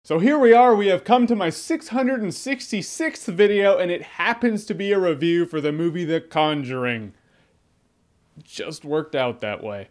So here we are, we have come to my 666th video, and it happens to be a review for the movie The Conjuring. Just worked out that way.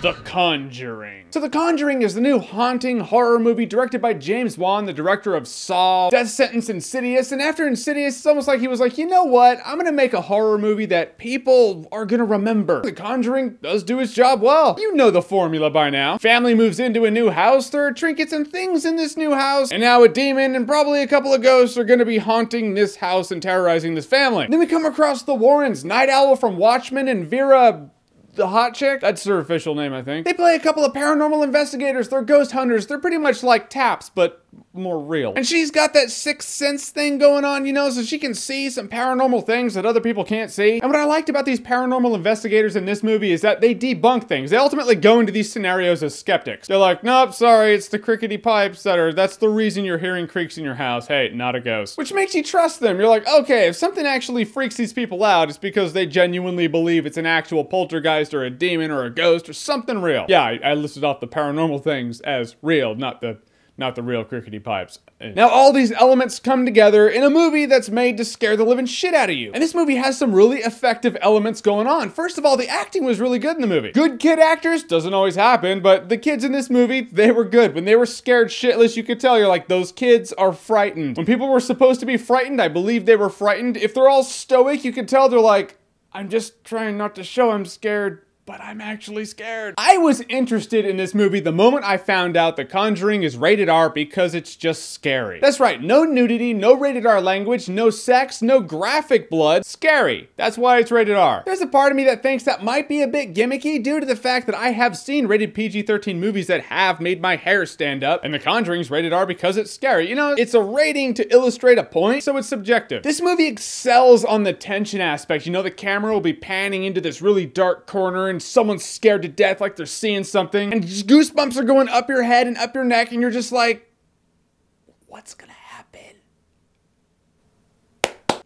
The Conjuring. So The Conjuring is the new haunting horror movie directed by James Wan, the director of Saw, Death Sentence, Insidious, and after Insidious, it's almost like he was like, you know what, I'm gonna make a horror movie that people are gonna remember. The Conjuring does do its job well. You know the formula by now. Family moves into a new house, there are trinkets and things in this new house, and now a demon and probably a couple of ghosts are gonna be haunting this house and terrorizing this family. Then we come across the Warrens, Night Owl from Watchmen and Vera... the hot chick? That's her official name, I think. They play a couple of paranormal investigators. They're ghost hunters. They're pretty much like Taps, but more real. And she's got that sixth sense thing going on, you know, so she can see some paranormal things that other people can't see. And what I liked about these paranormal investigators in this movie is that they debunk things. They ultimately go into these scenarios as skeptics. They're like, nope, sorry, it's the crickety pipes that's the reason you're hearing creaks in your house. Hey, not a ghost. Which makes you trust them. You're like, okay, if something actually freaks these people out, it's because they genuinely believe it's an actual poltergeist or a demon or a ghost or something real. Yeah, I listed off the paranormal things as real, not the real crickety pipes. Now all these elements come together in a movie that's made to scare the living shit out of you. And this movie has some really effective elements going on. First of all, the acting was really good in the movie. Good kid actors, doesn't always happen, but the kids in this movie, they were good. When they were scared shitless, you could tell, you're like, those kids are frightened. When people were supposed to be frightened, I believe they were frightened. If they're all stoic, you could tell they're like, I'm just trying not to show I'm scared, but I'm actually scared. I was interested in this movie the moment I found out The Conjuring is rated R because it's just scary. That's right, no nudity, no rated R language, no sex, no graphic blood. Scary. That's why it's rated R. There's a part of me that thinks that might be a bit gimmicky due to the fact that I have seen rated PG-13 movies that have made my hair stand up, and The Conjuring's rated R because it's scary. You know, it's a rating to illustrate a point, so it's subjective. This movie excels on the tension aspect. You know, the camera will be panning into this really dark corner and someone's scared to death like they're seeing something, and goosebumps are going up your head and up your neck, and you're just like, what's gonna happen?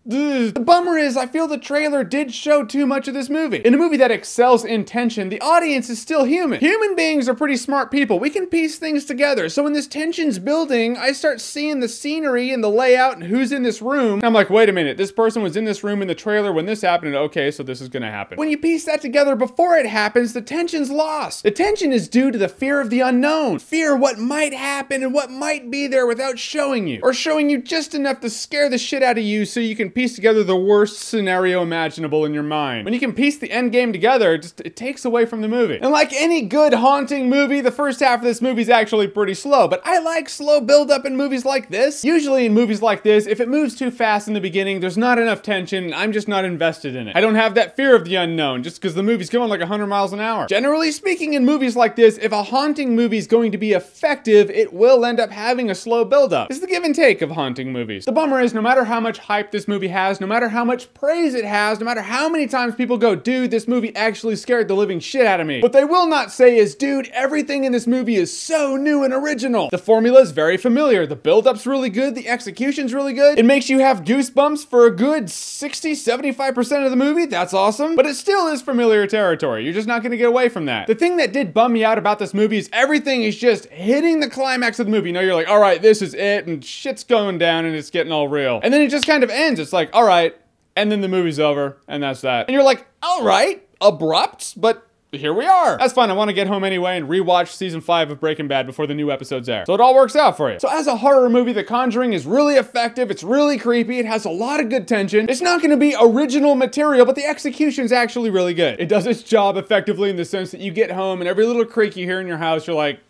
The bummer is, I feel the trailer did show too much of this movie. In a movie that excels in tension, the audience is still human. Human beings are pretty smart people. We can piece things together. So when this tension's building, I start seeing the scenery and the layout and who's in this room. And I'm like, wait a minute, this person was in this room in the trailer when this happened. Okay, so this is gonna happen. When you piece that together before it happens, the tension's lost. The tension is due to the fear of the unknown. Fear what might happen and what might be there without showing you. Or showing you just enough to scare the shit out of you so you can piece together the worst scenario imaginable in your mind. When you can piece the end game together, it takes away from the movie. And like any good haunting movie, the first half of this movie is actually pretty slow, but I like slow build-up in movies like this. Usually in movies like this, if it moves too fast in the beginning, there's not enough tension, I'm just not invested in it. I don't have that fear of the unknown, just because the movie's going like 100 miles an hour. Generally speaking, in movies like this, if a haunting movie is going to be effective, it will end up having a slow build-up. It's the give and take of haunting movies. The bummer is, no matter how much hype this movie has, no matter how much praise it has, no matter how many times people go, dude, this movie actually scared the living shit out of me, what they will not say is, dude, everything in this movie is so new and original. The formula is very familiar. The build-up's really good. The execution's really good. It makes you have goosebumps for a good 60-75% of the movie. That's awesome. But it still is familiar territory. You're just not gonna get away from that. The thing that did bum me out about this movie is everything is just hitting the climax of the movie. You know, you're like, all right, this is it, and shit's going down, and it's getting all real. And then it just kind of ends. It's like, all right, and then the movie's over, and that's that. And you're like, all right, abrupt, but here we are. That's fine, I want to get home anyway and rewatch season 5 of Breaking Bad before the new episodes air. So it all works out for you. So as a horror movie, The Conjuring is really effective, it's really creepy, it has a lot of good tension. It's not gonna be original material, but the execution's actually really good. It does its job effectively in the sense that you get home and every little creak you hear in your house, you're like,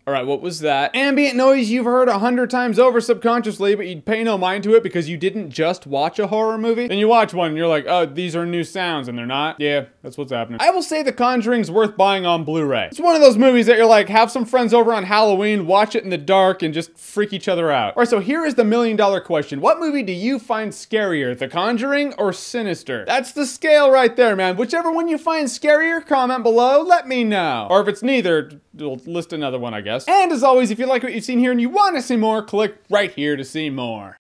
all right, what was that? Ambient noise you've heard 100 times over subconsciously, but you'd pay no mind to it because you didn't just watch a horror movie. Then you watch one and you're like, oh, these are new sounds, and they're not. Yeah, that's what's happening. I will say The Conjuring's worth buying on Blu-ray. It's one of those movies that you're like, have some friends over on Halloween, watch it in the dark, and just freak each other out. All right, so here is the million-dollar question. What movie do you find scarier, The Conjuring or Sinister? That's the scale right there, man. Whichever one you find scarier, comment below, let me know. Or if it's neither, we'll list another one, I guess. And as always, if you like what you've seen here and you want to see more, click right here to see more.